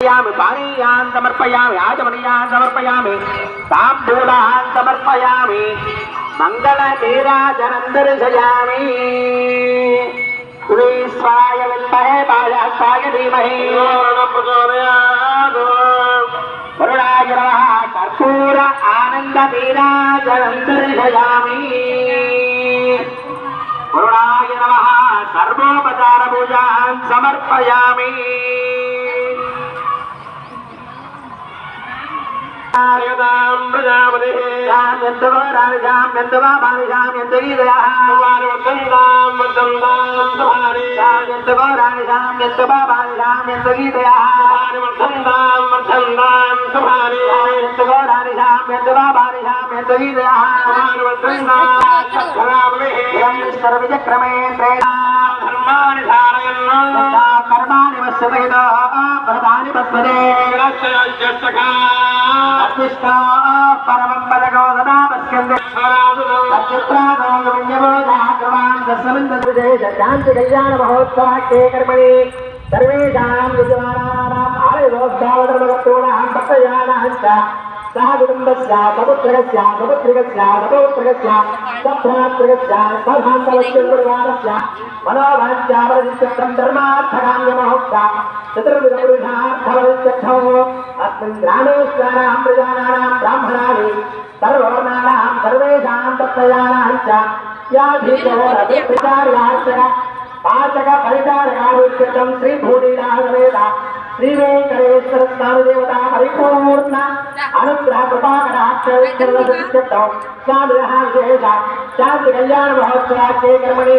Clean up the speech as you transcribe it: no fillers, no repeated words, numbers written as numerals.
पानीयान् समर्पयामि आचमनीयान् समर्पयामि ताम्बूलान् समर्पयामि मंगलनीराजनं दर्शयामि श्रीस्वाय विद्महे बालास्वाय धीमहि वरुणाय नमः कर्पूर आनन्दनीराजनं दर्शयामि वरुणाय नमः सर्वोपचार पूजान् समर्पयामि कर्माणि वस्वेदो प्रदानि पद्मदे अतिष्ठा परमं पदगोदना पश्यन्ते अच्युत्रादो विඤ्ඤमोदाक्रमान् दशमिन्दुदेश शान्ति कल्याण महोत्सवाख्ये कर्मणि सर्वेषां विद्वानानाम् आयुर्भोक्तावधर्मकर्तॄणां भक्तजनानां च सह कुटुम्बस्य सपुत्रस्य सपुत्रिकस्य सपौत्रकस्य सभ्रातृकस्य सभान्तवस्य परिवारस्य मनोभाज्यावरदित्यर्थं धर्मार्थकाम्यमहोक्ता चतुर्विधपुरुषार्थवदित्यर्थो अस्मिन् ग्रामेश्वराणां प्रजानानां ब्राह्मणानि सर्ववर्णानां सर्वेषां भक्तजनानां च याधीशोरभिप्रचार्यार्चक पाचक परिचारकारुच्यतं श्री भूनिराजवेद श्री वेंकटेश्वर स्वामी देवता परिपूर्ण अनुग्रह कृपाकटाक्षैश्वर्यसिद्ध्यर्थं स्वामिनः विशेष शान्ति कल्याण महोत्सवाख्ये कर्मणि